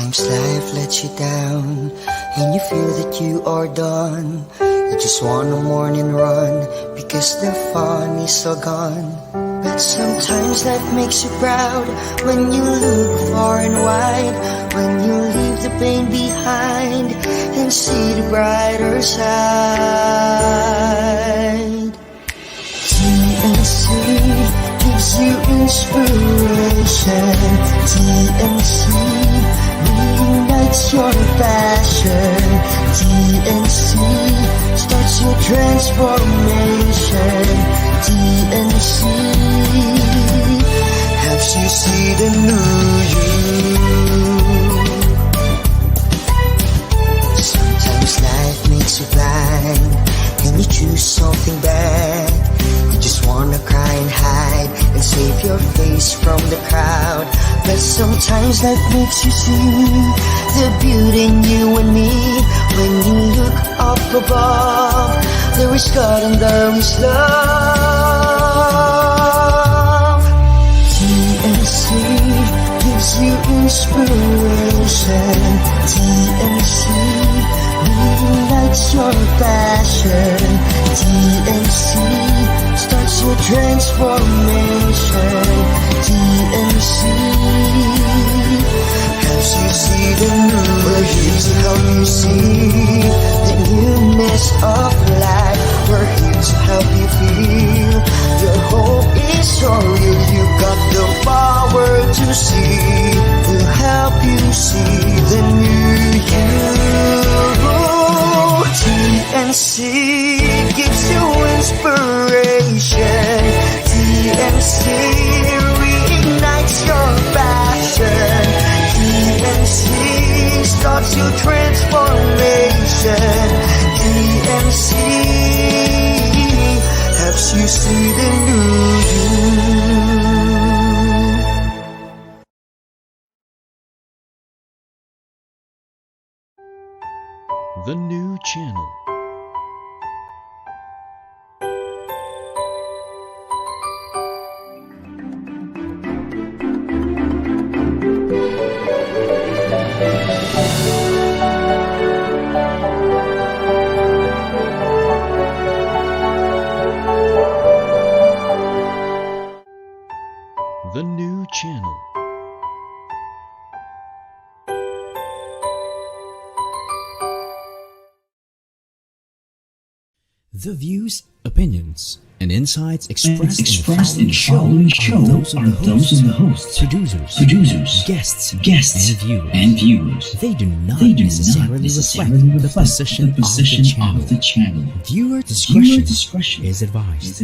Sometimes life lets you down and you feel that you are done. You just want a morning run because the fun is all gone. But sometimes life makes you proud when you look far and wide, when you leave the pain behind and see the brighter side. TNC gives you inspiration. TNC reignites your passion. TNC starts your transformation. TNC helps you see the new you. Sometimes life makes you blind and you choose something bad. You just wanna cry and hide and save your face from the crowd. But sometimes life makes you see the beauty in you and me. When you look up above, there is God and there is love. TNC gives you inspiration. TNC reignites your passion. TNC starts your transformation. TNC helps you see the new. We're here to help you see the newness of life. We're here to help you feel your hope is so real. You got the power to see. We'll help you see the new you. TNC gives you inspiration. TNC reignites your passion. TNC starts your transformation. TNC helps you see the new you. The New Channel. The New Channel. The views, opinions, and insights expressed in the following show are those of the hosts, producers, guests, and viewers. They do not necessarily reflect the position of the channel. Viewer discretion is advised.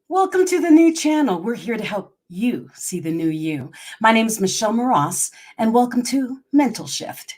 Welcome to the New Channel. We're here to help you see the new you. My name is Michelle Mras, and welcome to Mental Shift.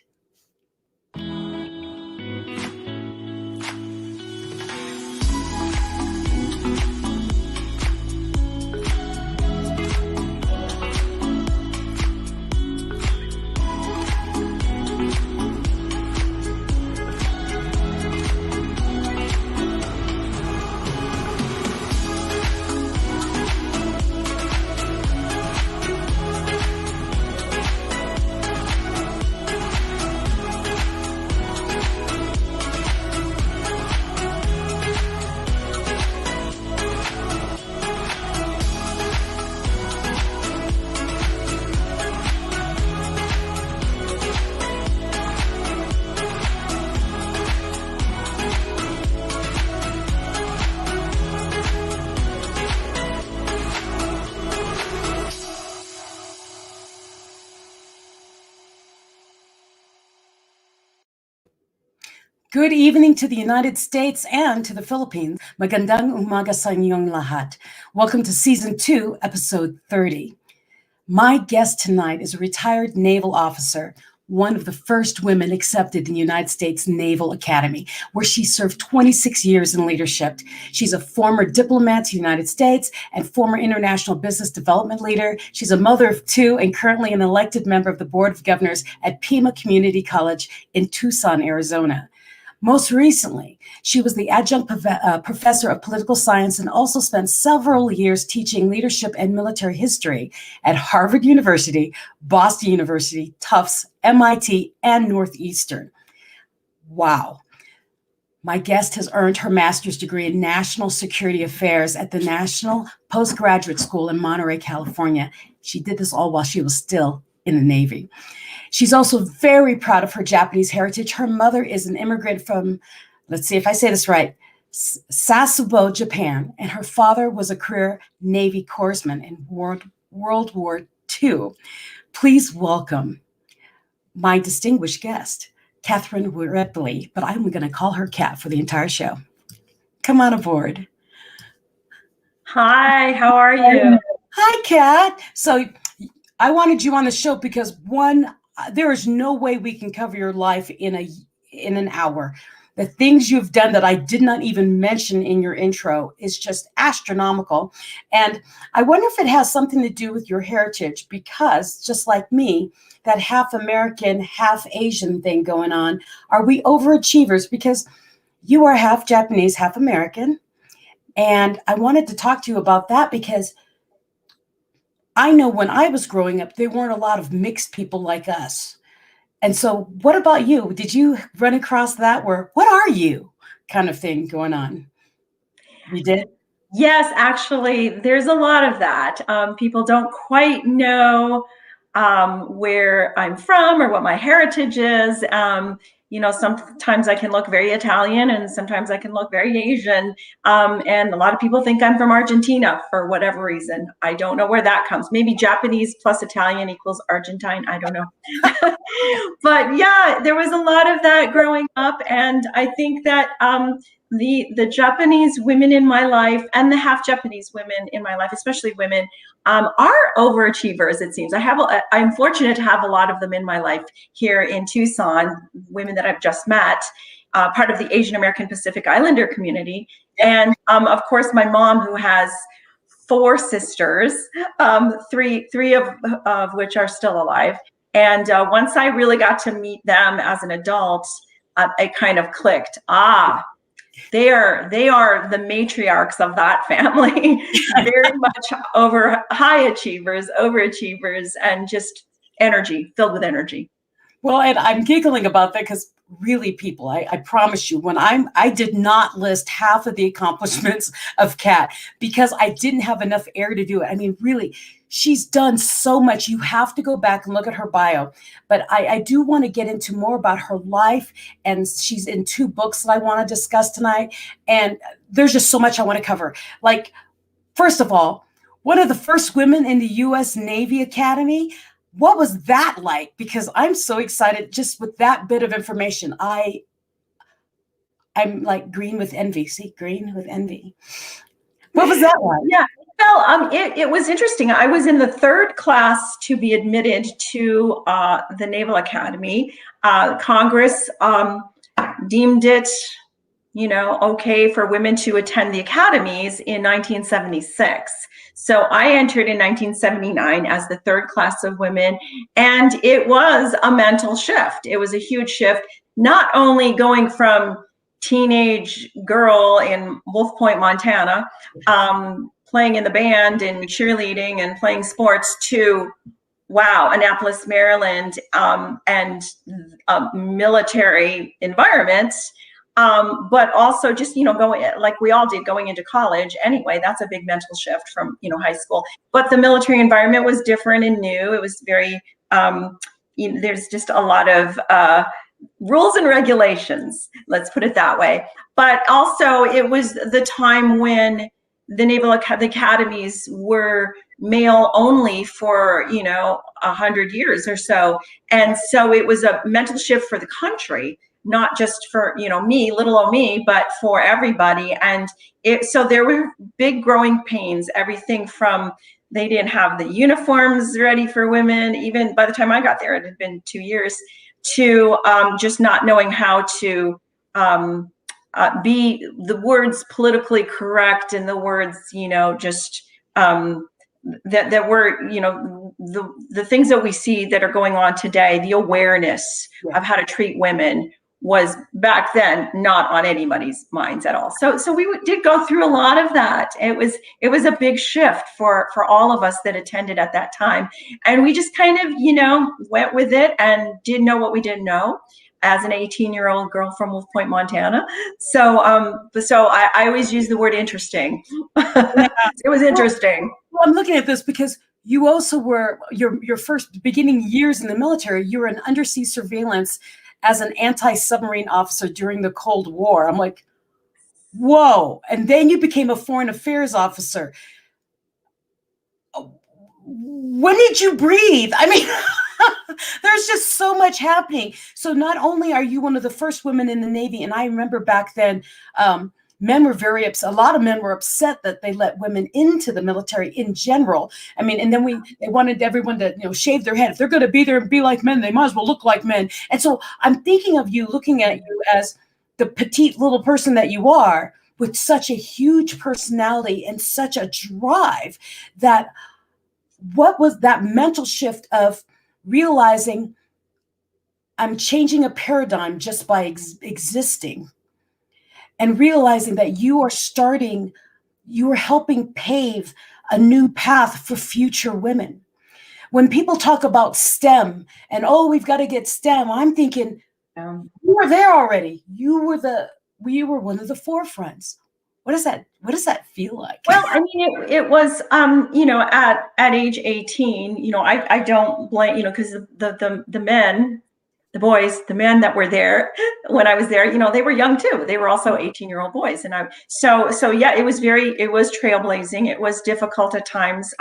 Good evening to the United States and to the Philippines. Magandang umaga sa inyong lahat. Welcome to Season 2, Episode 30. My guest tonight is a retired naval officer, one of the first women accepted in the United States Naval Academy, where she served 26 years in leadership. She's a former diplomat to the United States and former international business development leader. She's a mother of two and currently an elected member of the Board of Governors at Pima Community College in Tucson, Arizona. Most recently, she was the Adjunct Professor of Political Science and also spent several years teaching leadership and military history at Harvard University, Boston University, Tufts, MIT, and Northeastern. Wow. My guest has earned her master's degree in National Security Affairs at the Naval Postgraduate School in Monterey, California. She did this all while she was still in the Navy. She's also very proud of her Japanese heritage. Her mother is an immigrant from, let's see if I say this right, Sasebo, Japan, and her father was a career Navy corpsman in World War II. Please welcome my distinguished guest, Catherine Ripley, but I'm going to call her Kat for the entire show. Come on aboard. Hi, how are you? Hi, Kat. So I wanted you on the show because one, there is no way we can cover your life in an hour. The things you've done that I did not even mention in your intro is just astronomical. And I wonder if it has something to do with your heritage, because just like me, that half American, half Asian thing going on, are we overachievers? Because you are half Japanese, half American. And I wanted to talk to you about that because I know when I was growing up, there weren't a lot of mixed people like us. And so what about you? Did you run across that where, what are you kind of thing going on? You did? Yes, actually, there's a lot of that. People don't quite know where I'm from or what my heritage is. Sometimes I can look very Italian and sometimes I can look very Asian. And a lot of people think I'm from Argentina for whatever reason. I don't know where that comes. Maybe Japanese plus Italian equals Argentine. I don't know. But yeah, there was a lot of that growing up. And I think that the Japanese women in my life and the half Japanese women in my life, especially women, are overachievers, it seems. I'm fortunate to have a lot of them in my life here in Tucson, women that I've just met, part of the Asian American Pacific Islander community. And of course, my mom, who has 4 sisters, three of which are still alive. And once I really got to meet them as an adult, it kind of clicked. They are the matriarchs of that family, very much high achievers, overachievers, and just filled with energy. Well, and I'm giggling about that because really, people, I promise you, when I did not list half of the accomplishments of Kat because I didn't have enough air to do it. I mean, really, she's done so much. You have to go back and look at her bio. But I do want to get into more about her life. And she's in 2 books that I want to discuss tonight. And there's just so much I want to cover. Like, first of all, one of the first women in the U.S. Navy Academy. What was that like? Because I'm so excited just with that bit of information. I'm like green with envy. See, green with envy. What was that like? Yeah. Well, it was interesting. I was in the 3rd class to be admitted to the Naval Academy. Congress deemed it, okay for women to attend the academies in 1976. So I entered in 1979 as the 3rd class of women, and it was a mental shift. It was a huge shift, not only going from teenage girl in Wolf Point, Montana, playing in the band and cheerleading and playing sports to, wow, Annapolis, Maryland, and military environments. But also just, going like we all did going into college anyway, that's a big mental shift from, high school. But the military environment was different and new. It was very, there's just a lot of rules and regulations, let's put it that way. But also it was the time when the Naval Academies were male only for, 100 years or so. And so it was a mental shift for the country, not just for, me, little old me, but for everybody. And so there were big growing pains, everything from they didn't have the uniforms ready for women. Even by the time I got there, it had been 2 years, to just not knowing how to be the words politically correct and the words, just that were, the things that we see that are going on today, the awareness of how to treat women was back then not on anybody's minds at all. So we did go through a lot of that. It was a big shift for all of us that attended at that time, and we just kind of, you know, went with it and didn't know what we didn't know as an 18-year-old girl from Wolf Point, Montana. So I always use the word interesting. It was interesting. Well, I'm looking at this because you also were your first beginning years in the military. You were in undersea surveillance as an anti-submarine officer during the Cold War. I'm like, whoa. And then you became a foreign affairs officer. When did you breathe? I mean, there's just so much happening. So not only are you one of the first women in the Navy, and I remember back then, men were very upset. A lot of men were upset that they let women into the military in general. I mean, and then they wanted everyone to, you know, shave their head. If they're going to be there and be like men, they might as well look like men. And so I'm thinking of you, looking at you as the petite little person that you are, with such a huge personality and such a drive. That what was that mental shift of realizing I'm changing a paradigm just by existing? And realizing that you are helping pave a new path for future women. When people talk about STEM and, oh, we've got to get STEM, I'm thinking, you were there already. You were one of the forefronts. What does that feel like? Well, I mean, it was, you know, at age 18, you know, I don't blame, you know, because the men, the boys, the men that were there when I was there, you know, they were young too. They were also 18-year-old boys. And so yeah, it was trailblazing. It was difficult at times.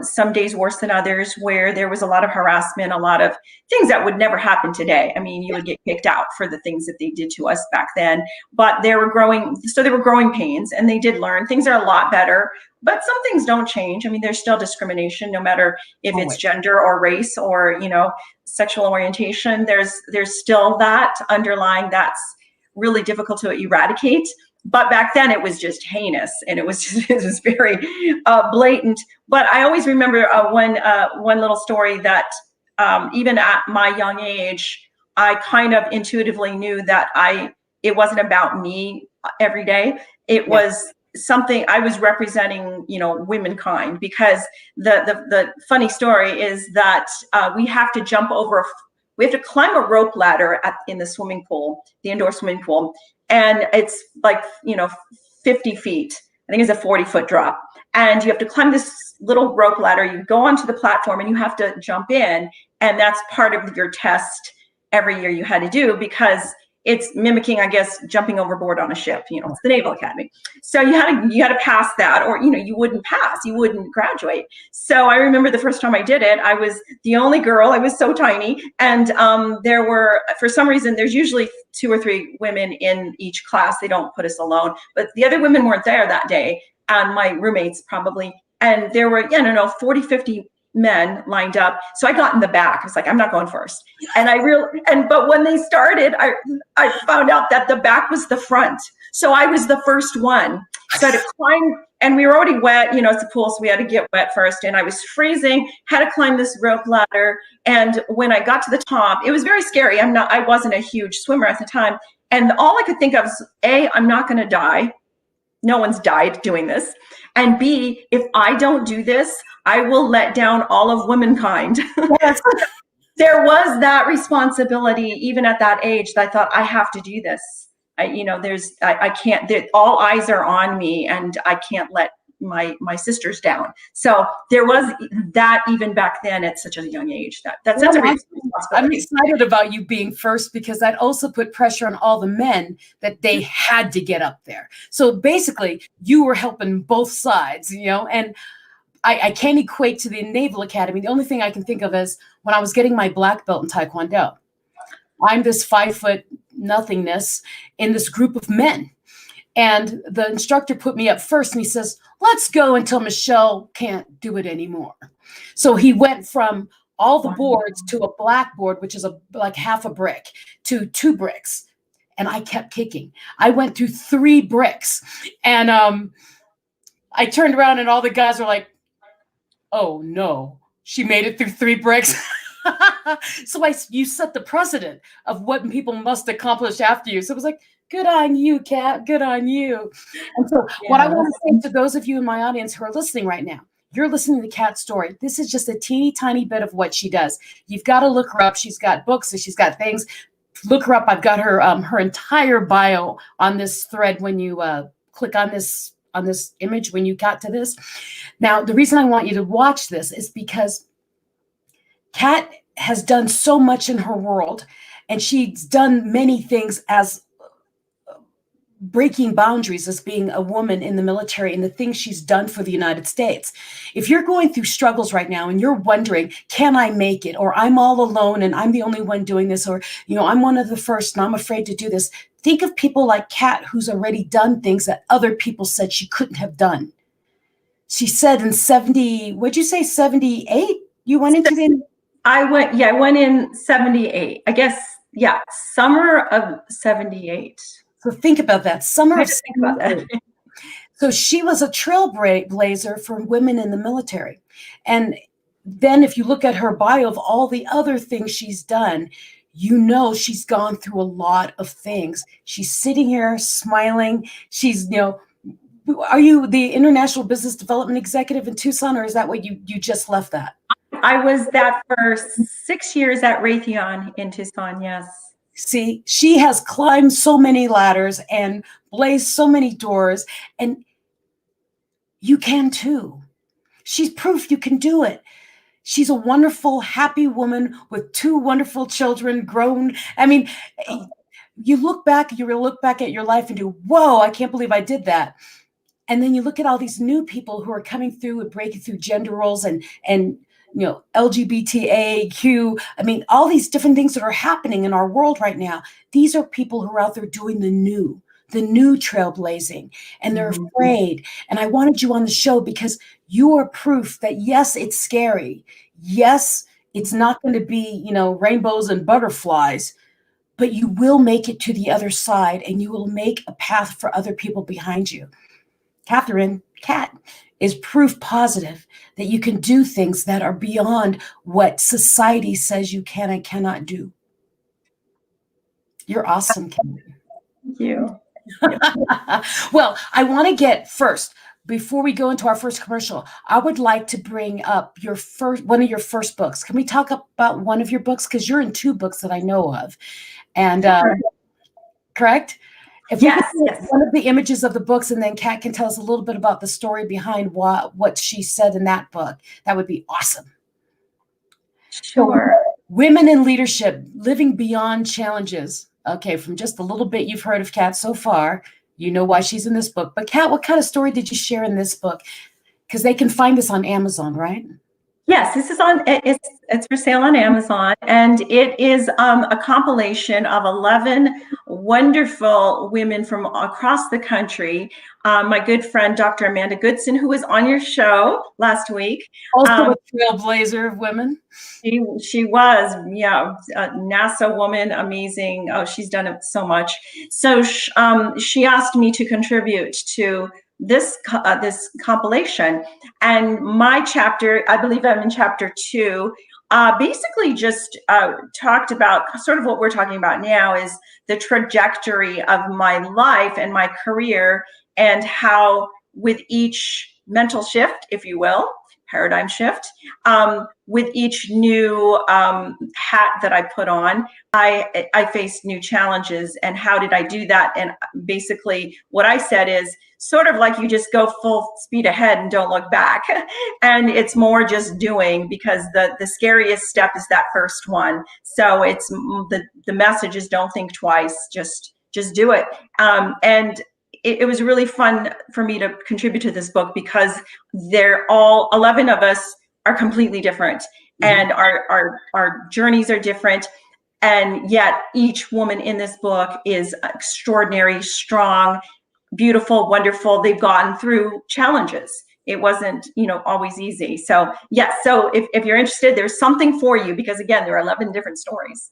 Some days worse than others, where there was a lot of harassment, a lot of things that would never happen today. I mean, you would get kicked out for the things that they did to us back then, but there were growing pains, and they did learn. Things are a lot better, but some things don't change. I mean, there's still discrimination, no matter if it's gender or race or, you know, sexual orientation. There's still that underlying that's really difficult to eradicate. But back then it was just heinous, and it was very blatant. But I always remember one little story that even at my young age, I kind of intuitively knew that it wasn't about me every day. It was something I was representing, you know, womankind, because the funny story is that we have to climb a rope ladder in the swimming pool, the indoor swimming pool. And it's like, you know, 50 feet. I think it's a 40-foot drop. And you have to climb this little rope ladder. You go onto the platform and you have to jump in. And that's part of your test every year you had to do, because it's mimicking, I guess, jumping overboard on a ship. You know, it's the Naval Academy. So you had to pass that, or, you know, you wouldn't pass, you wouldn't graduate. So I remember the first time I did it, I was the only girl. I was so tiny, and there were, for some reason, there's usually 2 or 3 women in each class. They don't put us alone, but the other women weren't there that day, and my roommates probably. And there were, 40, 50 men lined up. So I got in the back. I was like, I'm not going first. But when they started, I found out that the back was the front. So I was the first one. So I had to climb, and we were already wet, you know, it's a pool, so we had to get wet first. And I was freezing, had to climb this rope ladder. And when I got to the top, it was very scary. I wasn't a huge swimmer at the time. And all I could think of was, A, I'm not going to die. No one's died doing this. And B, if I don't do this, I will let down all of womankind. Yes. There was that responsibility, even at that age, that I thought, I have to do this. I can't, all eyes are on me, and I can't let my sisters down. So there was that even back then at such a young age. That's a responsibility. I'm excited about you being first, because that also put pressure on all the men that they had to get up there. So basically you were helping both sides, you know, and I can't equate to the Naval Academy. The only thing I can think of is when I was getting my black belt in Taekwondo. I'm this 5-foot nothingness in this group of men. And the instructor put me up first, and he says, let's go until Michelle can't do it anymore. So he went from all the boards to a blackboard, which is like half a brick, to 2 bricks. And I kept kicking. I went through 3 bricks. And I turned around, and all the guys were like, oh no, she made it through 3 bricks. So you set the precedent of what people must accomplish after you. So it was like, good on you, Kat. Good on you. And so what I want to say to those of you in my audience who are listening right now, you're listening to Kat's story. This is just a teeny tiny bit of what she does. You've got to look her up. She's got books and she's got things. Look her up. I've got her her entire bio on this thread when you click on this image when you got to this. Now, the reason I want you to watch this is because Kat has done so much in her world, and she's done many things as breaking boundaries as being a woman in the military and the things she's done for the United States. If you're going through struggles right now and you're wondering, can I make it? Or I'm all alone and I'm the only one doing this, or, I'm one of the first and I'm afraid to do this. Think of people like Kat, who's already done things that other people said she couldn't have done. She said in 78? You went into the... I went in 78. I guess, summer of 78. So think about that. Summer of 78. So she was a trailblazer for women in the military. And then if you look at her bio of all the other things she's done, she's gone through a lot of things. She's sitting here smiling. She's, are you the International Business Development Executive in Tucson, or is that what you just left that? I was that for 6 years at Raytheon in Tucson, yes. See, she has climbed so many ladders and blazed so many doors, and you can too. She's proof you can do it. She's a wonderful, happy woman with 2 wonderful children grown. I mean, you look back at your life and do, whoa, I can't believe I did that. And then you look at all these new people who are coming through and breaking through gender roles and LGBTQ. I mean, all these different things that are happening in our world right now. These are people who are out there doing the new trailblazing, and they're afraid. And I wanted you on the show because you are proof that, yes, it's scary. Yes, it's not going to be, rainbows and butterflies, but you will make it to the other side, and you will make a path for other people behind you. Kat is proof positive that you can do things that are beyond what society says you can and cannot do. You're awesome, Kat. Thank you. Well, I want to get first, before we go into our first commercial, I would like to bring up one of your first books. Can we talk about one of your books? Because you're in 2 books that I know of. And correct? If yes. One of the images of the books, and then Kat can tell us a little bit about the story behind what she said in that book, that would be awesome. Sure. So, Women in Leadership, Living Beyond Challenges. Okay, from just the little bit you've heard of Kat so far, you know why she's in this book. But Kat, what kind of story did you share in this book? Because they can find this on Amazon, right? Yes, this is it's for sale on Amazon, and it is a compilation of 11 wonderful women from across the country. My good friend, Dr. Amanda Goodson, who was on your show last week. Also a trailblazer of women. She was, a NASA woman, amazing. Oh, she's done it so much. So she asked me to contribute to this compilation, and my chapter, I believe I'm in chapter 2, basically just talked about sort of what we're talking about now, is the trajectory of my life and my career, and how with each mental shift, if you will, paradigm shift, with each new hat that I put on, I faced new challenges. And how did I do that? And basically what I said is sort of like you just go full speed ahead and don't look back. And it's more just doing, because the scariest step is that first one. So it's the message is don't think twice, just do it. And it was really fun for me to contribute to this book, because they're all 11 of us are completely different, and our journeys are different. And yet each woman in this book is extraordinary, strong, beautiful, wonderful. They've gone through challenges. It wasn't, always easy. So yes. So if you're interested, there's something for you, because again, there are 11 different stories.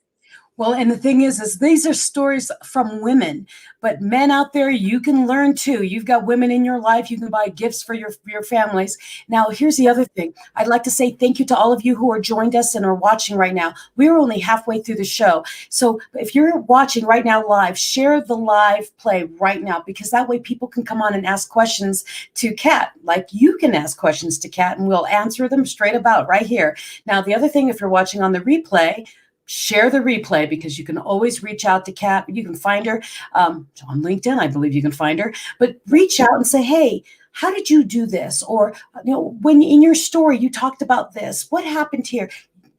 Well, and the thing is these are stories from women, but men out there, you can learn too. You've got women in your life. You can buy gifts for your families. Now, here's the other thing. I'd like to say thank you to all of you who are joined us and are watching right now. We're only halfway through the show. So if you're watching right now live, share the live play right now, because that way people can come on and ask questions to Kat, like you can ask questions to Kat, and we'll answer them straight about right here. Now, the other thing, if you're watching on the replay, share the replay, because you can always reach out to Kat. You can find her on LinkedIn. I believe you can find her. But reach out and say, hey, how did you do this? Or, when in your story you talked about this, what happened here?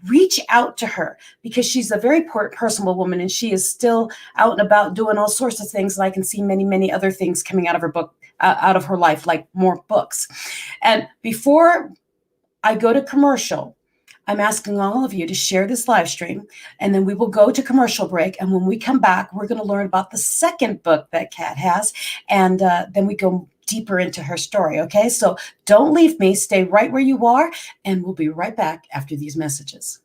Reach out to her, because she's a very personable woman, and she is still out and about doing all sorts of things. And I can see many, many other things coming out of her book, out of her life, like more books. And before I go to commercial, I'm asking all of you to share this live stream, and then we will go to commercial break. And when we come back, we're going to learn about the second book that Kat has, and then we go deeper into her story. Okay, so don't leave me. Stay right where you are, and we'll be right back after these messages.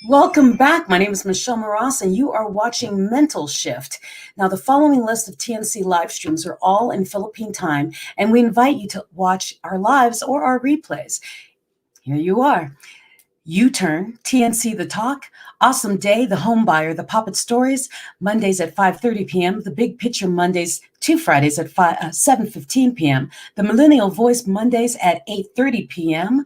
Welcome back. My name is Michelle Mras, and you are watching Mental Shift. Now, the following list of TNC live streams are all in Philippine time, and we invite you to watch our lives or our replays. Here you are. U-Turn, TNC The Talk, Awesome Day, The Home Buyer, The Puppet Stories, Mondays at 5:30 p.m., The Big Picture Mondays to Fridays at 7:15 p.m., The Millennial Voice Mondays at 8:30 p.m.,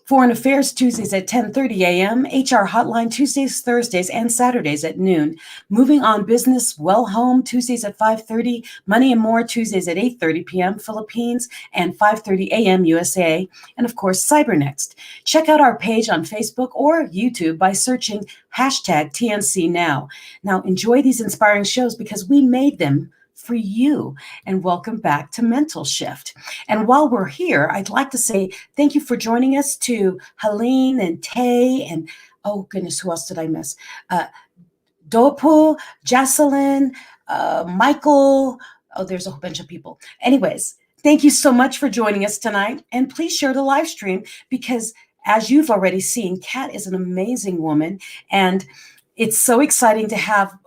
Foreign Affairs Tuesdays at 10:30 a.m., HR Hotline Tuesdays, Thursdays, and Saturdays at noon, Moving On Business, Well Home Tuesdays at 5:30, Money and More Tuesdays at 8:30 p.m. Philippines and 5:30 a.m. USA, and of course CyberNext. Check out our page on Facebook or YouTube by searching #TNC Now. Now enjoy these inspiring shows because we made them for you. And welcome back to Mental Shift. And while we're here, I'd like to say thank you for joining us to Helene and Tay and, oh goodness, who else did I miss? Dopu, Jocelyn, Michael. Oh, there's a whole bunch of people. Anyways, thank you so much for joining us tonight. And please share the live stream because, as you've already seen, Kat is an amazing woman. And it's so exciting to have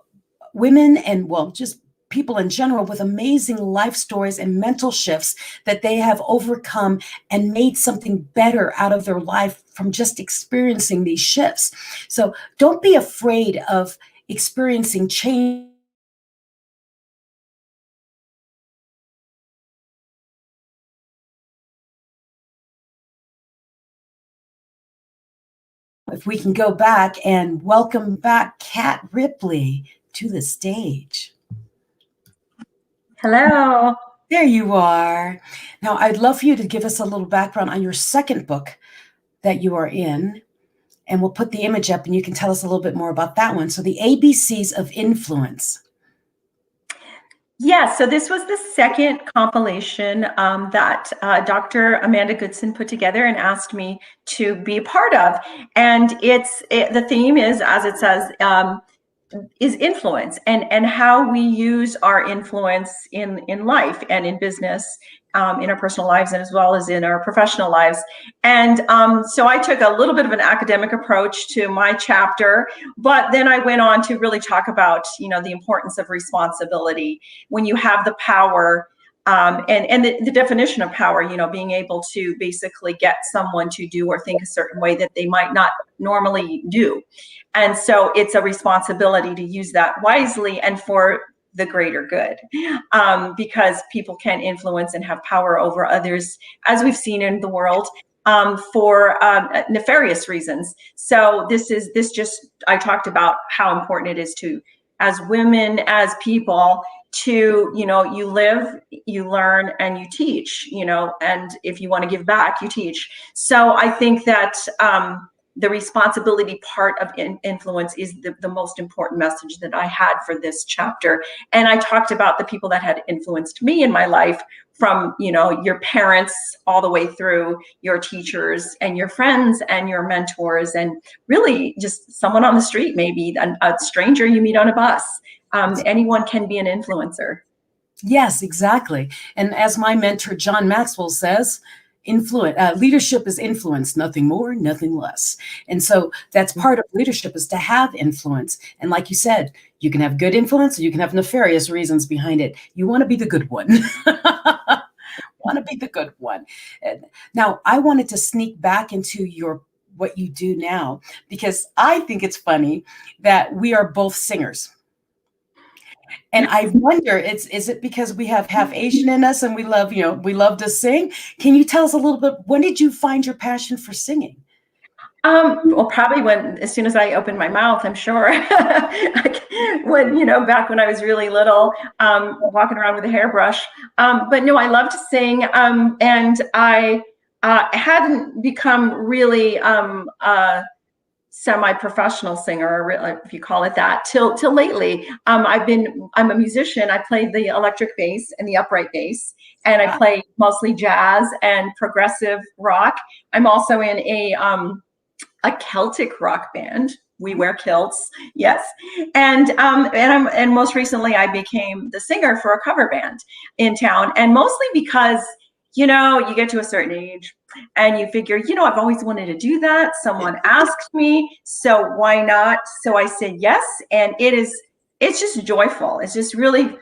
women and, well, just people in general with amazing life stories and mental shifts that they have overcome and made something better out of their life from just experiencing these shifts. So don't be afraid of experiencing change if we can go back and welcome back Kat Ripley to the stage. Hello. There you are. Now, I'd love for you to give us a little background on your second book that you are in, and we'll put the image up and you can tell us a little bit more about that one. So the ABCs of Influence. Yeah, so this was the second compilation that Dr. Amanda Goodson put together and asked me to be a part of. And the theme is, as it says, is influence and how we use our influence in life and in business, in our personal lives and as well as in our professional lives. And so I took a little bit of an academic approach to my chapter, but then I went on to really talk about, the importance of responsibility when you have the power, and the definition of power, being able to basically get someone to do or think a certain way that they might not normally do. And so it's a responsibility to use that wisely and for the greater good, because people can influence and have power over others, as we've seen in the world, for nefarious reasons. So I talked about how important it is to, as women, as people, to, you live, you learn, and you teach, and if you want to give back, you teach. So I think that the responsibility part of influence is the most important message that I had for this chapter. And I talked about the people that had influenced me in my life, from, your parents all the way through your teachers and your friends and your mentors, and really just someone on the street, maybe a stranger you meet on a bus. Anyone can be an influencer. Yes, exactly. And as my mentor, John Maxwell, says, leadership is influence, nothing more, nothing less. And so that's part of leadership, is to have influence. And like you said, you can have good influence or you can have nefarious reasons behind it. You want to be the good one. Now, I wanted to sneak back into what you do now, because I think it's funny that we are both singers. And I wonder, is it because we have half Asian in us and we love to sing? Can you tell us a little bit, when did you find your passion for singing? Well, probably as soon as I opened my mouth, I'm sure. Back when I was really little, walking around with a hairbrush. But no, I love to sing. And I hadn't become really semi-professional singer, if you call it that, till lately. I'm a musician. I play the electric bass and the upright bass, and I play mostly jazz and progressive rock. I'm also in a Celtic rock band. We wear kilts, yes. And most recently I became the singer for a cover band in town, and mostly because you get to a certain age and you figure, I've always wanted to do that. Someone asked me, so why not? So I said yes. And it's just joyful. It's just really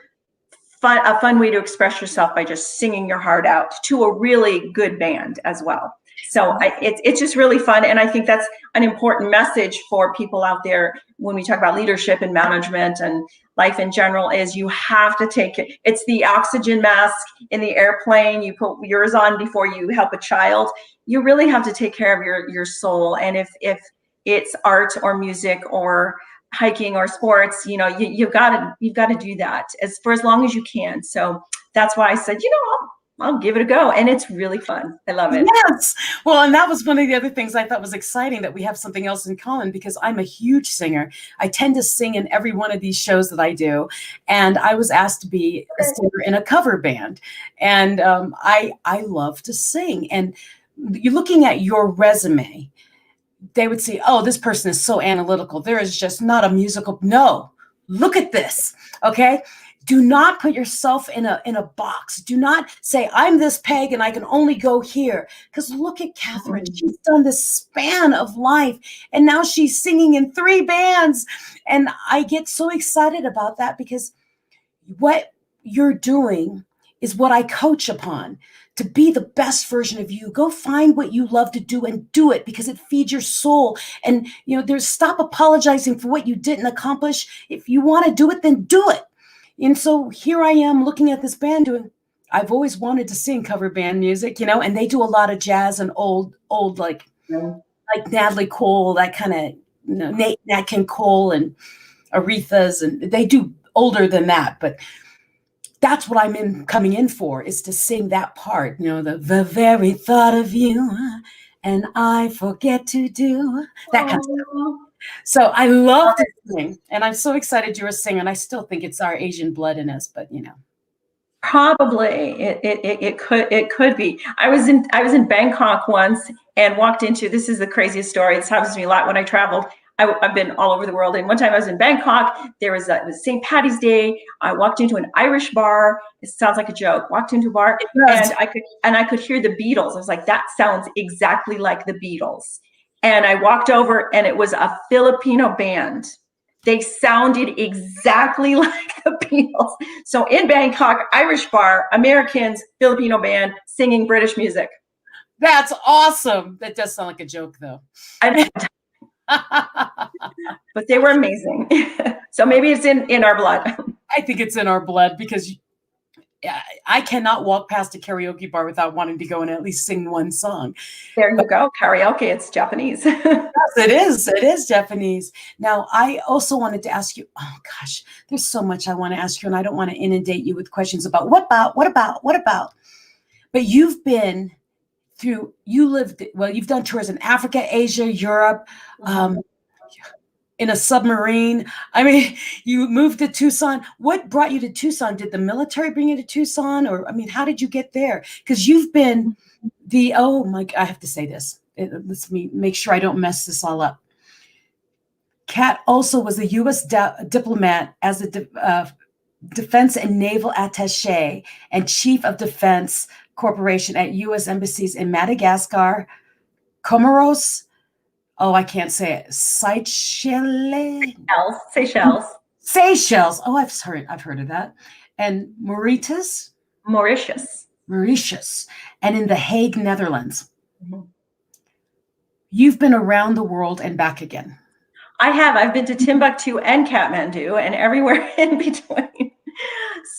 fun, a fun way to express yourself by just singing your heart out to a really good band as well. So it's just really fun. And I think that's an important message for people out there when we talk about leadership and management and life in general, is you have to take it. It's the oxygen mask in the airplane. You put yours on before you help a child. You really have to take care of your soul. And if it's art or music or hiking or sports, you've got to do that for as long as you can. So that's why I said, I'll give it a go. And it's really fun. I love it. Yes. Well, and that was one of the other things I thought was exciting, that we have something else in common, because I'm a huge singer. I tend to sing in every one of these shows that I do. And I was asked to be a singer in a cover band. And I love to sing. And you're looking at your resume, they would say, oh, this person is so analytical. There is just not a musical. No, look at this. Okay. Do not put yourself in a box. Do not say, I'm this peg and I can only go here. Because look at Catherine. She's done this span of life, and now she's singing in 3 bands. And I get so excited about that, because what you're doing is what I coach upon. To be the best version of you. Go find what you love to do and do it, because it feeds your soul. And stop apologizing for what you didn't accomplish. If you want to do it, then do it. And so here I am looking at this band I've always wanted to sing cover band music, and they do a lot of jazz and old like like Natalie Cole, that kind of, Nat King Cole and Aretha's, and they do older than that, but that's what coming in for, is to sing that part, the very thought of you and I forget to do that kind of stuff. So I love to sing, and I'm so excited you were singing. I still think it's our Asian blood in us, but Probably it could be. I was in Bangkok once and walked into, this is the craziest story. This happens to me a lot when I travel. I've been all over the world. And one time I was in Bangkok, it was St. Patty's Day. I walked into an Irish bar. It sounds like a joke. Walked into a bar and I could hear the Beatles. I was like, that sounds exactly like the Beatles. And I walked over and it was a Filipino band. They sounded exactly like the Beatles. So in Bangkok, Irish bar, Americans, Filipino band singing British music. That's awesome. That does sound like a joke, though. But they were amazing. So maybe it's in our blood. I think it's in our blood, because I cannot walk past a karaoke bar without wanting to go and at least sing one song. There you go. Karaoke, it's Japanese. Yes, it is. It is Japanese. Now, I also wanted to ask you, oh gosh, there's so much I want to ask you, and I don't want to inundate you with questions about what about. But you've been through, you've done tours in Africa, Asia, Europe, in a submarine. I mean, you moved to Tucson. What brought you to Tucson? Did the military bring you to Tucson? Or, I mean, how did you get there? Because you've been I have to say this. Let me make sure I don't mess this all up. Kat also was a U.S. diplomat as a defense and naval attaché and chief of defense corporation at U.S. embassies in Madagascar, Comoros, I can't say it, Seychelles. Oh, I've heard of that. And Mauritius, and in The Hague, Netherlands. Mm-hmm. You've been around the world and back again. I have. I've been to Timbuktu and Kathmandu and everywhere in between.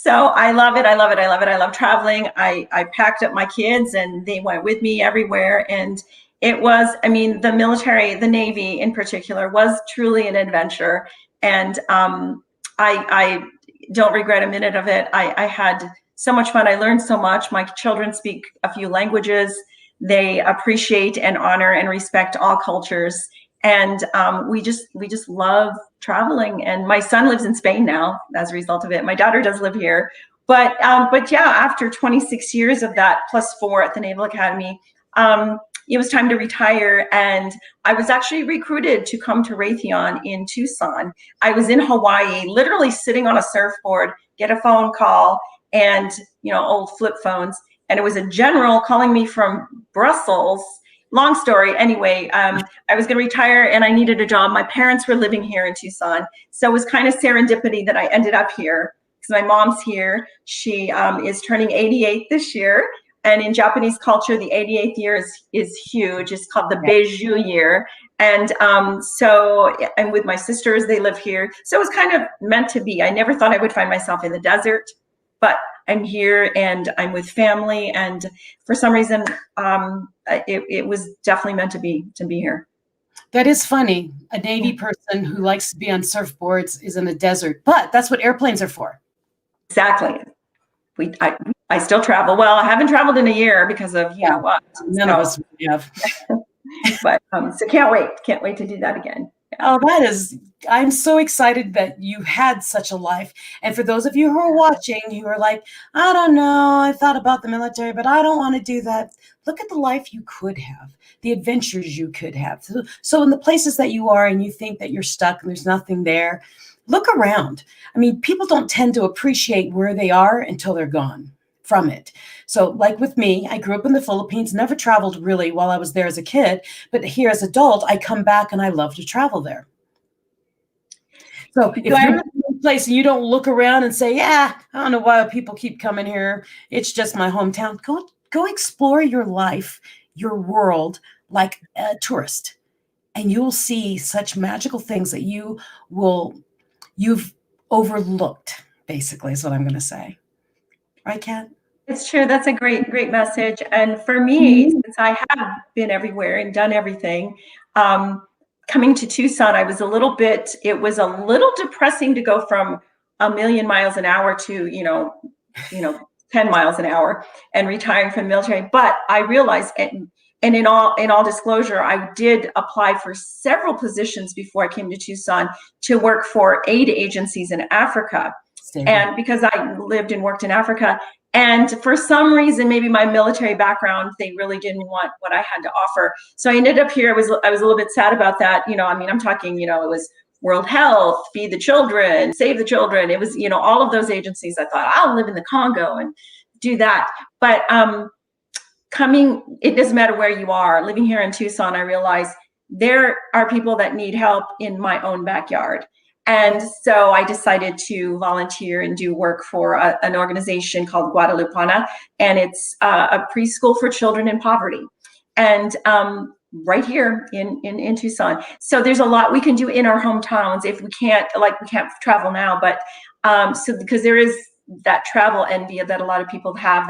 So I love it. I love traveling. I packed up my kids and they went with me everywhere. And it was, the military, the Navy in particular, was truly an adventure. And I don't regret a minute of it. I had so much fun. I learned so much. My children speak a few languages. They appreciate and honor and respect all cultures. And we just love traveling. And my son lives in Spain now as a result of it. My daughter does live here. But yeah, after 26 years of that, plus 4 at the Naval Academy, it was time to retire. And I was actually recruited to come to Raytheon in Tucson. I was in Hawaii, literally sitting on a surfboard, get a phone call, and old flip phones. And it was a general calling me from Brussels. Long story. Anyway, I was going to retire and I needed a job. My parents were living here in Tucson. So it was kind of serendipity that I ended up here, because my mom's here. She is turning 88 this year. And in Japanese culture, the 88th year is huge. It's called the Beiju year. And so I'm with my sisters. They live here. So it was kind of meant to be. I never thought I would find myself in the desert, but I'm here and I'm with family. And for some reason, it was definitely meant to be here. That is funny. A Navy person who likes to be on surfboards is in the desert, but that's what airplanes are for. Exactly. I still travel. Well, I haven't traveled in a year because of what. None of us have. But so can't wait to do that again. Yeah. Oh, I'm so excited that you had such a life. And for those of you who are watching, you are like, I don't know, I thought about the military, but I don't want to do that. Look at the life you could have, the adventures you could have. So in the places that you are and you think that you're stuck and there's nothing there, look around. People don't tend to appreciate where they are until they're gone from it. So like with me, I grew up in the Philippines, never traveled really while I was there as a kid, but here as an adult, I come back and I love to travel there. So if you're in a place and you don't look around and say, I don't know why people keep coming here, it's just my hometown, go explore your life, your world like a tourist, and you'll see such magical things that you've overlooked, basically, is what I'm going to say. Right, Kat? It's true. That's a great message. And for me, since I have been everywhere and done everything, Coming to Tucson, it was a little depressing to go from 1,000,000 miles an hour to, 10 miles an hour and retiring from the military. But I realized, and in all disclosure, I did apply for several positions before I came to Tucson to work for aid agencies in Africa. And because I lived and worked in Africa, and for some reason, maybe my military background, they really didn't want what I had to offer. So I ended up here. I was a little bit sad about that. I'm talking, it was World Health, Feed the Children, Save the Children. It was, all of those agencies. I thought, I'll live in the Congo and do that. But it doesn't matter where you are. Living here in Tucson, I realized there are people that need help in my own backyard. And so I decided to volunteer and do work for an organization called WWII, and it's a preschool for children in poverty. And right here in Tucson. So there's a lot we can do in our hometowns if we can't travel now, but because there is that travel envy that a lot of people have,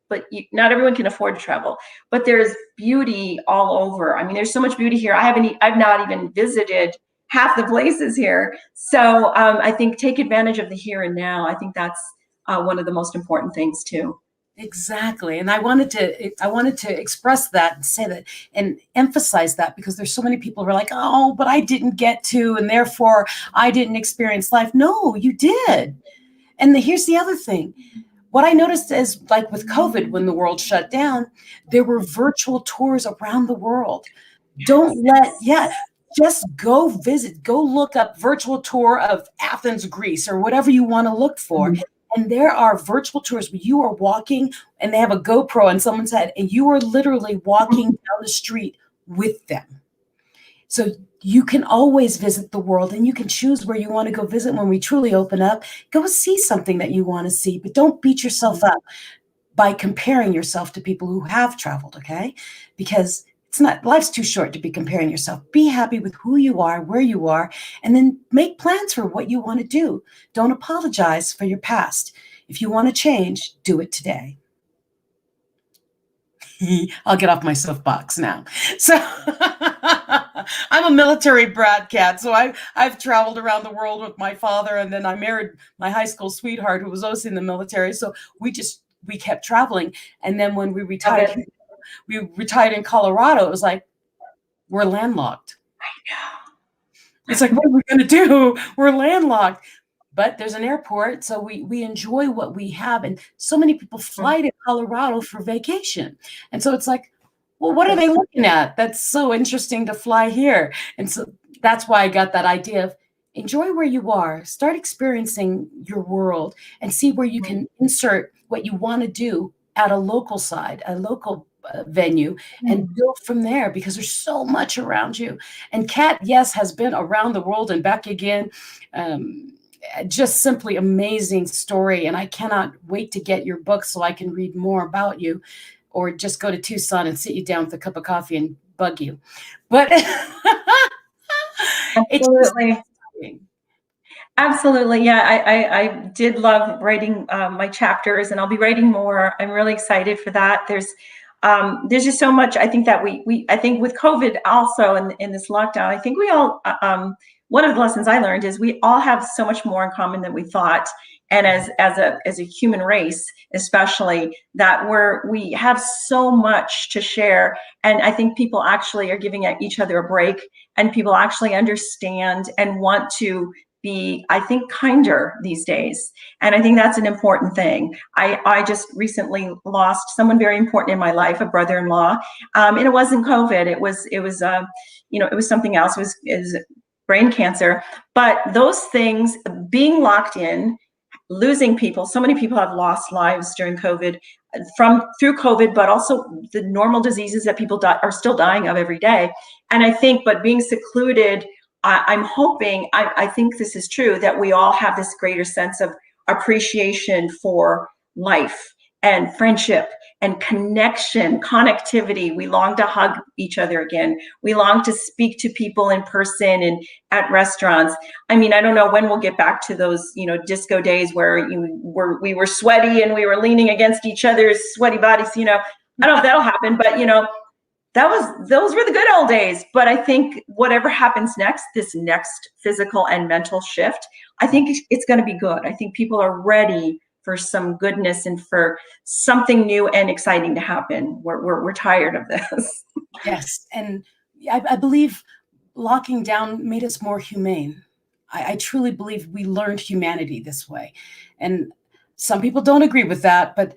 but not everyone can afford to travel. But there's beauty all over. I mean, there's so much beauty here. I've not even visited half the places here. So I think take advantage of the here and now. I think that's one of the most important things too. Exactly. And I wanted to express that and say that and emphasize that, because there's so many people who are like, oh, but I didn't get to, and therefore I didn't experience life. No, you did. And here's the other thing. What I noticed is, like with COVID, when the world shut down, there were virtual tours around the world. Just go visit, go look up virtual tour of Athens, Greece, or whatever you want to look for. Mm-hmm. And there are virtual tours where you are walking and they have a GoPro on someone's head and you are literally walking down the street with them. So you can always visit the world, and you can choose where you want to go visit when we truly open up. Go see something that you want to see, but don't beat yourself up by comparing yourself to people who have traveled, okay? Because life's too short to be comparing yourself. Be happy with who you are, where you are, and then make plans for what you want to do. Don't apologize for your past. If you want to change, do it today. I'll get off my soapbox now. So I'm a military brat cat. So I've traveled around the world with my father, and then I married my high school sweetheart who was also in the military. So we kept traveling. And then when we retired in Colorado, it was like, we're landlocked. I know. It's like, what are we going to do? We're landlocked. But there's an airport, so we enjoy what we have. And so many people fly to Colorado for vacation. And so it's like, well, what are they looking at? That's so interesting to fly here. And so that's why I got that idea of enjoy where you are. Start experiencing your world and see where you can insert what you want to do at a local venue, and build from there, because there's so much around you. And Kat, yes, has been around the world and back again. Just simply amazing story. And I cannot wait to get your book so I can read more about you, or just go to Tucson and sit you down with a cup of coffee and bug you. But absolutely. Absolutely. Yeah, I did love writing my chapters, and I'll be writing more. I'm really excited for that. There's just so much. I think that I think with COVID also, in this lockdown, I think we all, one of the lessons I learned is we all have so much more in common than we thought. And as a human race, especially, that we have so much to share. And I think people actually are giving each other a break, and people actually understand and want to be, I think, kinder these days. And I think that's an important thing. I just recently lost someone very important in my life, a brother-in-law. And it wasn't COVID. It was something else. It was brain cancer. But those things, being locked in, losing people, so many people have lost lives during COVID, through COVID, but also the normal diseases that people are still dying of every day. And I think, but being secluded, I'm hoping, I think this is true, that we all have this greater sense of appreciation for life and friendship and connectivity. We long to hug each other again. We long to speak to people in person and at restaurants. I mean, I don't know when we'll get back to those, disco days where we were sweaty and we were leaning against each other's sweaty bodies. I don't know if that'll happen, but those were the good old days. But I think whatever happens next, this next physical and mental shift, I think it's going to be good. I think people are ready for some goodness and for something new and exciting to happen. We're tired of this. Yes, and I believe locking down made us more humane. I truly believe we learned humanity this way, and some people don't agree with that, but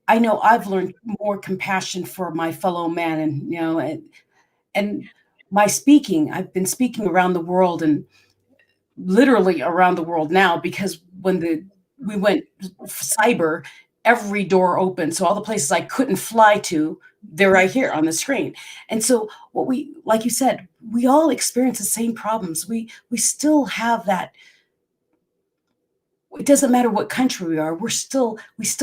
I know I've learned more compassion for my fellow man, and my speaking. I've been speaking around the world, and literally around the world now, because when we went cyber, every door opened. So all the places I couldn't fly to, they're right here on the screen. And so like you said, we all experience the same problems. We still have that. It doesn't matter what country we are. We still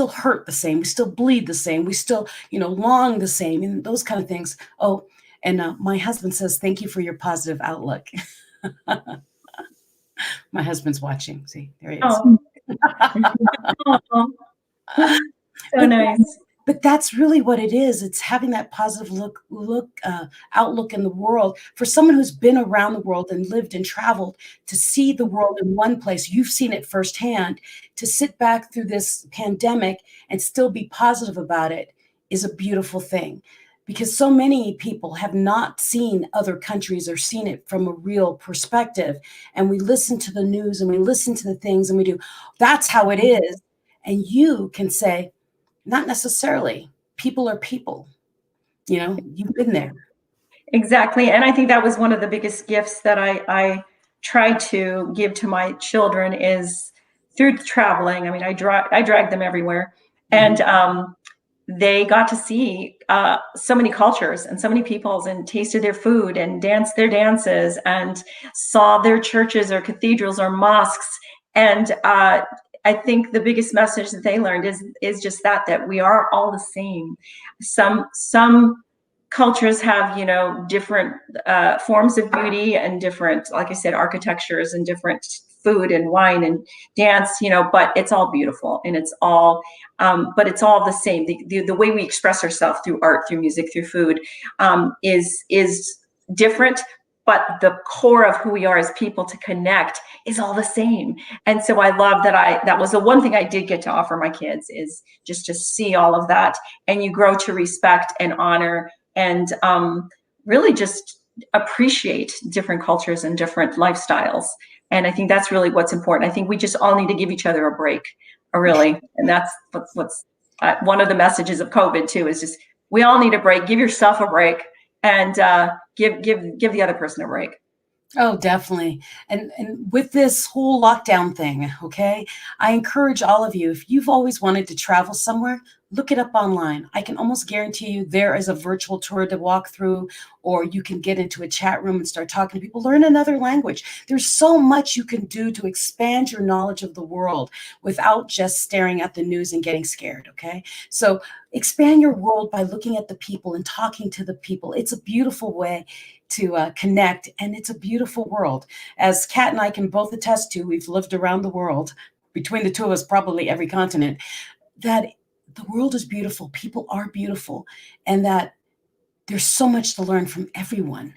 hurt the same. We still bleed the same. We still, long the same, and those kind of things. Oh, and my husband says, "Thank you for your positive outlook." My husband's watching. See, there he is. Oh. So nice. But that's really what it is. It's having that positive outlook in the world. For someone who's been around the world and lived and traveled, to see the world in one place, you've seen it firsthand, to sit back through this pandemic and still be positive about it is a beautiful thing. Because so many people have not seen other countries or seen it from a real perspective. And we listen to the news and we listen to the things and we do, that's how it is. And you can say, not necessarily. People are people. You've been there. Exactly. And I think that was one of the biggest gifts that I try to give to my children is through traveling. I mean, I drag them everywhere. And they got to see so many cultures and so many peoples and tasted their food and danced their dances and saw their churches or cathedrals or mosques. And I think the biggest message that they learned is just that we are all the same. Some cultures have, different forms of beauty and different, like I said, architectures and different food and wine and dance, but it's all beautiful and it's all, but it's all the same. The way we express ourselves through art, through music, through food is different. But the core of who we are as people to connect is all the same. And so I love that was the one thing I did get to offer my kids is just to see all of that. And you grow to respect and honor and really just appreciate different cultures and different lifestyles. And I think that's really what's important. I think we just all need to give each other a break, really. And that's what's one of the messages of COVID too, is just, we all need a break. Give yourself a break. And give the other person a break. Oh, definitely. And with this whole lockdown thing, okay, I encourage all of you, if you've always wanted to travel somewhere, look it up online. I can almost guarantee you there is a virtual tour to walk through, or you can get into a chat room and start talking to people, learn another language. There's so much you can do to expand your knowledge of the world without just staring at the news and getting scared, okay? So expand your world by looking at the people and talking to the people. It's a beautiful way to connect, and it's a beautiful world. As Kat and I can both attest to, we've lived around the world, between the two of us, probably every continent, that the world is beautiful, people are beautiful, and that there's so much to learn from everyone.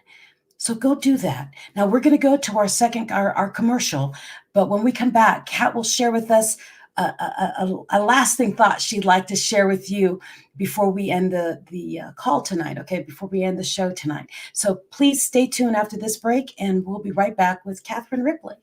So go do that. Now we're going to go to our commercial, but when we come back, Kat will share with us a lasting thought she'd like to share with you before we end the call tonight, okay, before we end the show tonight. So please stay tuned after this break, and we'll be right back with Catherine Ripley.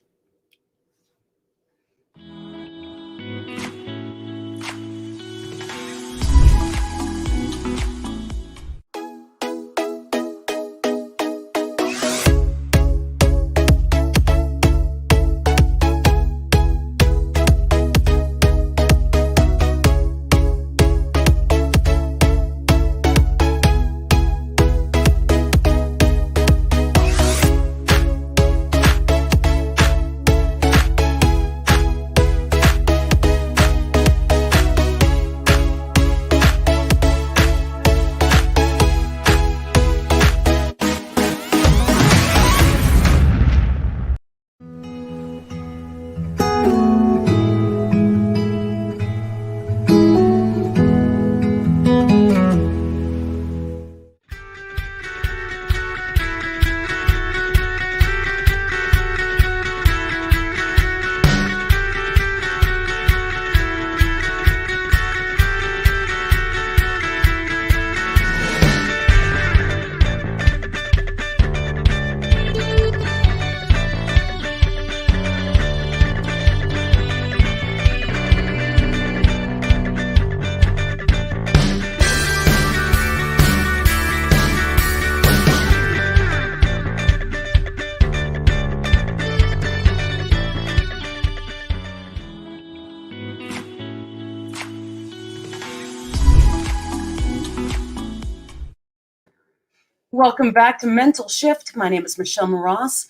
Welcome back to Mental Shift. My name is Michelle Mras.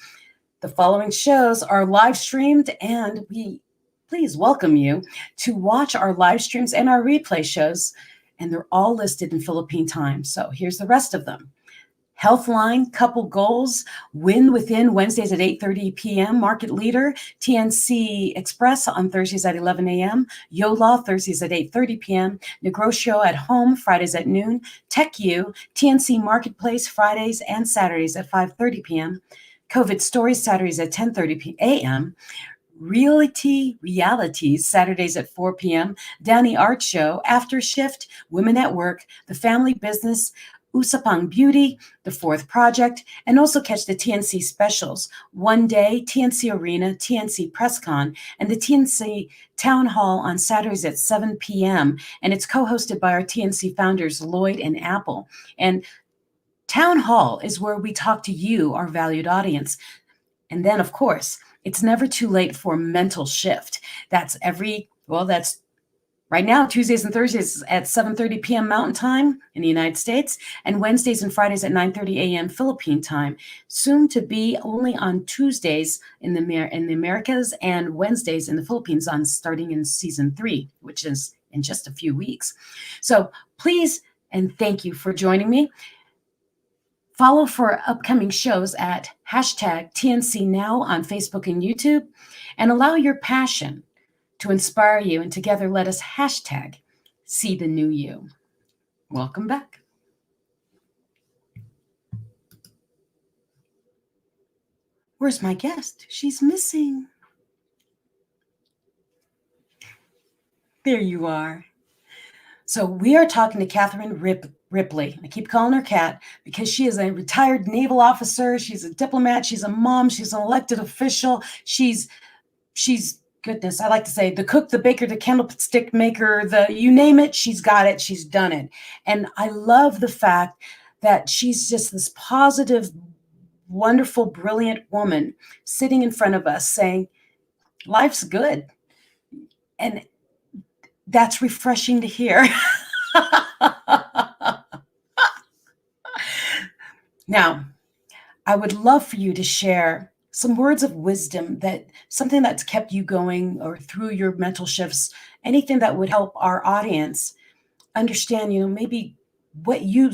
The following shows are live streamed, and we please welcome you to watch our live streams and our replay shows, and they're all listed in Philippine time. So here's the rest of them. Healthline, Couple Goals, Win Within, Wednesdays at 8:30 p.m., Market Leader, TNC Express on Thursdays at 11 a.m., YOLA, Thursdays at 8:30 p.m., Negotio at Home, Fridays at noon, Tech U, TNC Marketplace, Fridays and Saturdays at 5:30 p.m., COVID Stories, Saturdays at 10:30 a.m., Realities, Saturdays at 4 p.m., Danny Art Show, After Shift, Women at Work, The Family Business, Usapang Beauty, The Fourth Project, and also catch the TNC specials, One Day, TNC Arena, TNC PressCon, and the TNC Town Hall on Saturdays at 7 p.m. And it's co-hosted by our TNC founders, Lloyd and Apple. And Town Hall is where we talk to you, our valued audience. And then, of course, it's never too late for Mental Shift. That's right now, Tuesdays and Thursdays at 7:30 p.m. Mountain Time in the United States, and Wednesdays and Fridays at 9:30 a.m. Philippine Time. Soon to be only on Tuesdays in the Americas and Wednesdays in the Philippines starting in season 3, which is in just a few weeks. So please and thank you for joining me. Follow for upcoming shows at #TNC Now on Facebook and YouTube, and allow your passion to inspire you, and together let us #See the New You. Welcome back. Where's my guest? She's missing. There you are. So we are talking to Catherine Ripley. I keep calling her Kat because she is a retired naval officer. She's a diplomat. She's a mom. She's an elected official. She's goodness, I like to say the cook, the baker, the candlestick maker, you name it, she's got it, she's done it. And I love the fact that she's just this positive, wonderful, brilliant woman sitting in front of us saying, life's good. And that's refreshing to hear. Now, I would love for you to share some words of wisdom, something that's kept you going or through your mental shifts, anything that would help our audience understand, maybe what you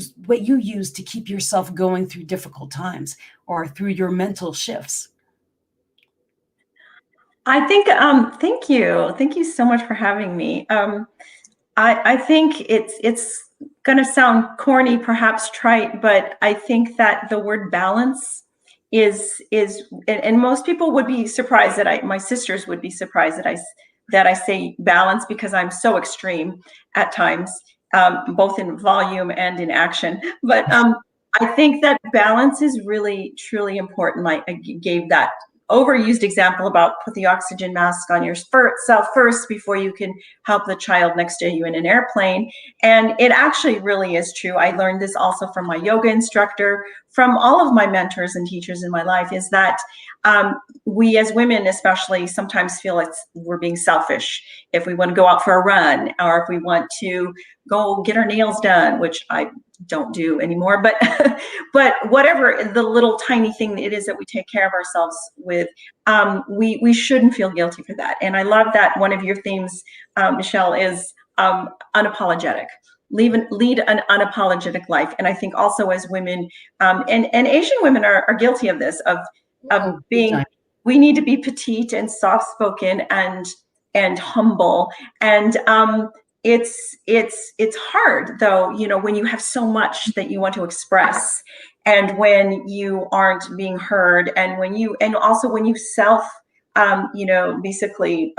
use to keep yourself going through difficult times or through your mental shifts. I think, thank you so much for having me. I think it's going to sound corny, perhaps trite, but I think that the word balance is and most people would be surprised my sisters would be surprised that I say balance, because I'm so extreme at times, both in volume and in action. But I think that balance is really, truly important. Like I gave that overused example about put the oxygen mask on yourself first before you can help the child next to you in an airplane. And it actually really is true. I learned this also from my yoga instructor, from all of my mentors and teachers in my life, is that we as women especially sometimes feel we're being selfish if we want to go out for a run, or if we want to go get our nails done, which I don't do anymore, but but whatever the little tiny thing it is that we take care of ourselves with, we shouldn't feel guilty for that. And I love that one of your themes, Michelle, is unapologetic. Lead an unapologetic life. And I think also as women, and Asian women are guilty of this, of being, we need to be petite and soft-spoken and humble. And it's hard though, when you have so much that you want to express, and when you aren't being heard, and also when you self, basically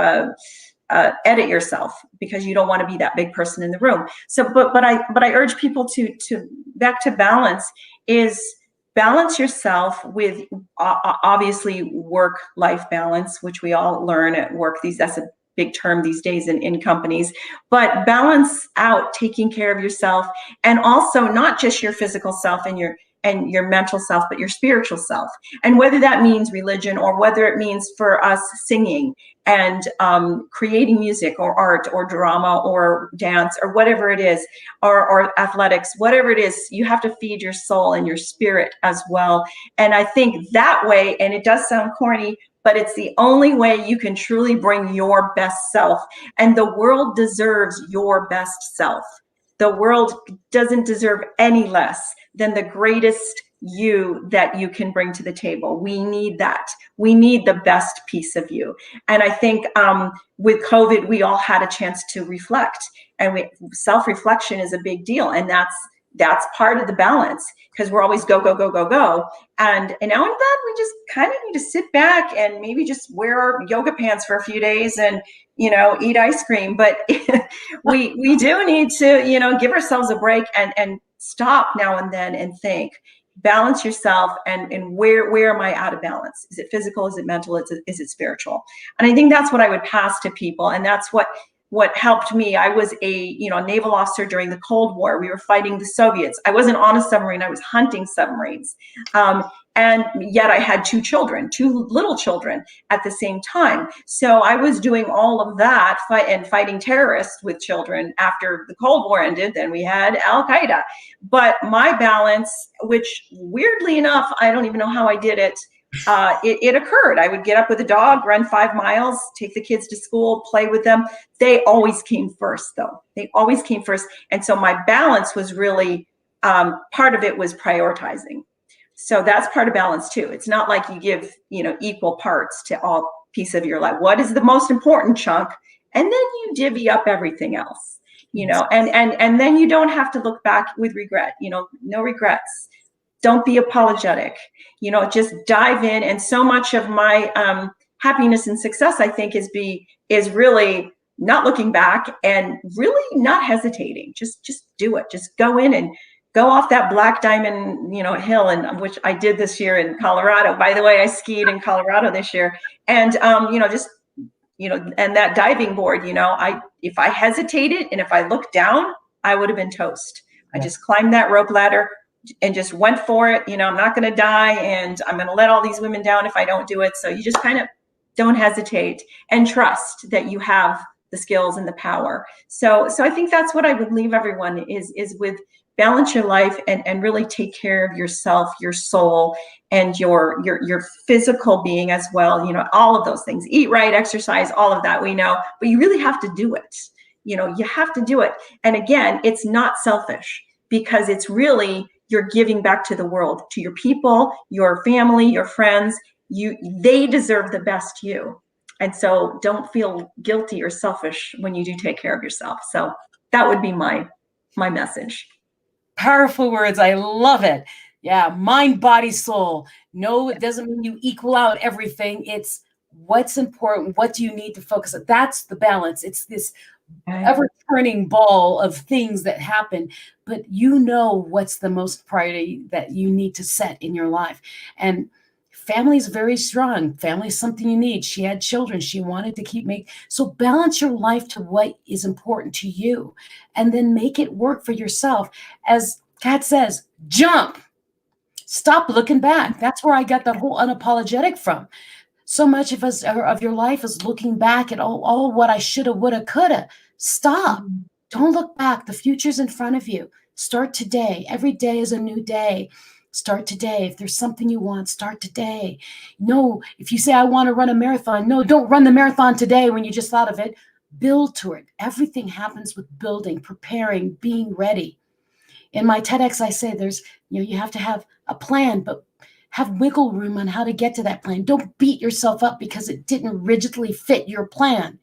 edit yourself because you don't want to be that big person in the room. So, but I urge people to back to balance, is balance yourself with obviously work-life balance, which we all learn at work. That's a big term these days in companies, but balance out taking care of yourself, and also not just your physical self and and your mental self, but your spiritual self. And whether that means religion or whether it means for us singing and creating music or art or drama or dance or whatever it is, or athletics, whatever it is, you have to feed your soul and your spirit as well. And I think that way, and it does sound corny, but it's the only way you can truly bring your best self. And the world deserves your best self. The world doesn't deserve any less than the greatest you that you can bring to the table. We need that. We need the best piece of you. And I think with COVID, we all had a chance to reflect, and self-reflection is a big deal. And that's part of the balance, because we're always go, go, go, go, go. And now and then we just kind of need to sit back and maybe just wear our yoga pants for a few days and, eat ice cream. But we do need to, give ourselves a break and stop now and then and think, balance yourself, and where am I out of balance? Is it physical? Is it mental? Is it spiritual? And I think that's what I would pass to people. And that's what helped me. I was a naval officer during the Cold War. We were fighting the Soviets. I wasn't on a submarine. I was hunting submarines. And yet I had two little children at the same time. So I was doing all of that fighting terrorists with children. After the Cold War ended, then we had Al-Qaeda. But my balance, which weirdly enough, I don't even know how I did it, it occurred. I would get up with a dog, run 5 miles, take the kids to school, play with them. They always came first, though. They always came first. And so my balance was really, part of it was prioritizing. So that's part of balance too. It's not like you give, equal parts to all piece of your life. What is the most important chunk? And then you divvy up everything else, and then you don't have to look back with regret, no regrets. Don't be apologetic, just dive in. And so much of my happiness and success, I think, is really not looking back and really not hesitating. Just do it. Just go in and go off that black diamond, hill, and which I did this year in Colorado. By the way, I skied in Colorado this year, and and that diving board. If I hesitated and if I looked down, I would have been toast. I just climbed that rope ladder and just went for it. I'm not going to die, and I'm going to let all these women down if I don't do it. So you just kind of don't hesitate and trust that you have the skills and the power. So I think that's what I would leave everyone is with. Balance your life and really take care of yourself, your soul, and your physical being as well. All of those things. Eat right, exercise, all of that we know, but you really have to do it. You have to do it. And again, it's not selfish, because it's really you're giving back to the world, to your people, your family, your friends. They deserve the best you. And so don't feel guilty or selfish when you do take care of yourself. So that would be my message. Powerful words. I love it. Yeah. Mind, body, soul. No, it doesn't mean you equal out everything. It's what's important. What do you need to focus on? That's the balance. It's this ever-turning ball of things that happen, but what's the most priority that you need to set in your life. And family is very strong. Family is something you need. She had children. She wanted to keep making. So balance your life to what is important to you, and then make it work for yourself. As Kat says, jump. Stop looking back. That's where I got that whole unapologetic from. So much of your life is looking back at all what I shoulda, woulda, coulda. Stop. Don't look back. The future's in front of you. Start today. Every day is a new day. Start today. If there's something you want, start today. No, if you say, I want to run a marathon, no, don't run the marathon today when you just thought of it. Build to it. Everything happens with building, preparing, being ready. In my TEDx, I say you have to have a plan, but have wiggle room on how to get to that plan. Don't beat yourself up because it didn't rigidly fit your plan.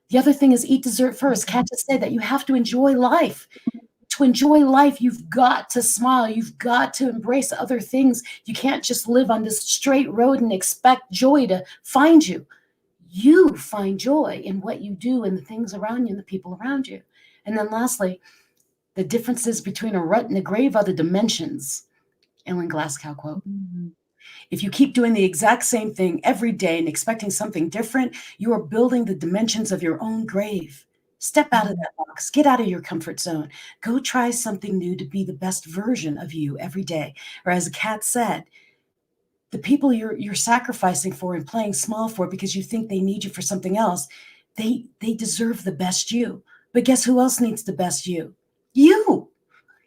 The other thing is eat dessert first. Kat just said that you have to enjoy life. To enjoy life, you've got to smile. You've got to embrace other things. You can't just live on this straight road and expect joy to find you. You find joy in what you do and the things around you and the people around you. And then lastly, the differences between a rut and a grave are the dimensions. Ellen Glasgow quote. If you keep doing the exact same thing every day and expecting something different, you are building the dimensions of your own grave. Step out of that box. Get out of your comfort zone. Go try something new to be the best version of you every day. Or as Kat said, the people you're sacrificing for and playing small for because you think they need you for something else, they deserve the best you. But guess who else needs the best you? You.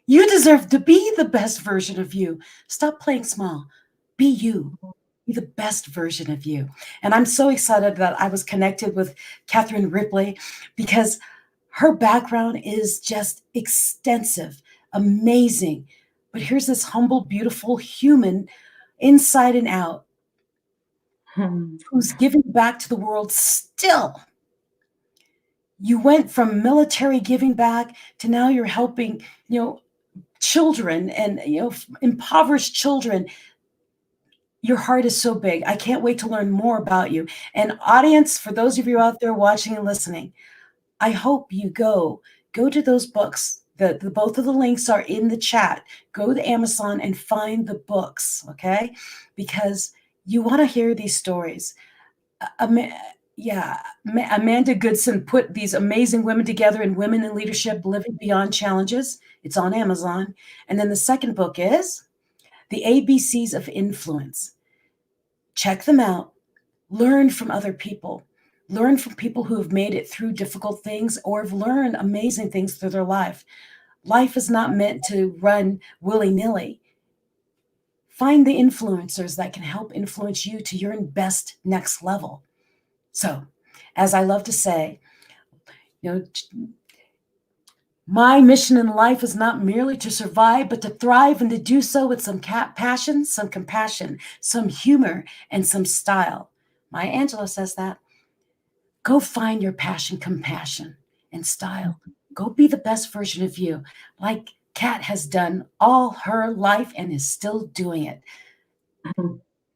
You deserve to be the best version of you. Stop playing small. Be you. Be the best version of you. And I'm so excited that I was connected with Catherine Ripley because her background is just extensive, amazing. But here's this humble, beautiful human inside and out who's giving back to the world still. You went from military giving back to now you're helping, children and, impoverished children. Your heart is so big. I can't wait to learn more about you. And audience, for those of you out there watching and listening, I hope you go to those books. Both of the links are in the chat. Go to Amazon and find the books, okay? Because you want to hear these stories. Amanda Goodson put these amazing women together in Women in Leadership, Living Beyond Challenges. It's on Amazon. And then the second book is The ABCs of Influence. Check them out. Learn from other people. Learn from people who have made it through difficult things or have learned amazing things through their life. Life is not meant to run willy-nilly. Find the influencers that can help influence you to your best next level. So, as I love to say, my mission in life is not merely to survive, but to thrive and to do so with some passion, some compassion, some humor, and some style. Maya Angelou says that. Go find your passion, compassion, and style. Go be the best version of you, like Kat has done all her life and is still doing it.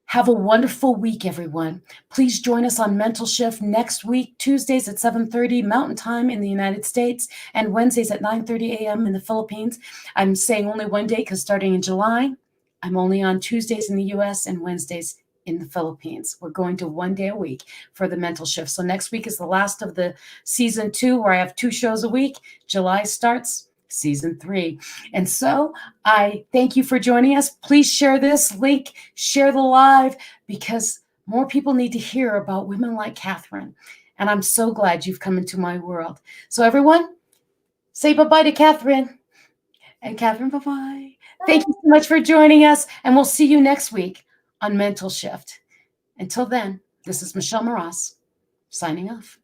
Have a wonderful week, everyone. Please join us on Mental Shift next week, Tuesdays at 7:30 Mountain Time in the United States and Wednesdays at 9:30 a.m. in the Philippines. I'm saying only one day because starting in July, I'm only on Tuesdays in the U.S. and Wednesdays in the Philippines. We're going to 1 day a week for the Mental Shift. So next week is the last of the season 2 where I have 2 shows a week. July starts season 3. And so I thank you for joining us. Please share this link, share the live, because more people need to hear about women like Catherine. And I'm so glad you've come into my world. So everyone, say bye-bye to Catherine. And Catherine, bye-bye. Thank you so much for joining us. And we'll see you next week on Mental Shift. Until then, this is Michelle Mras signing off.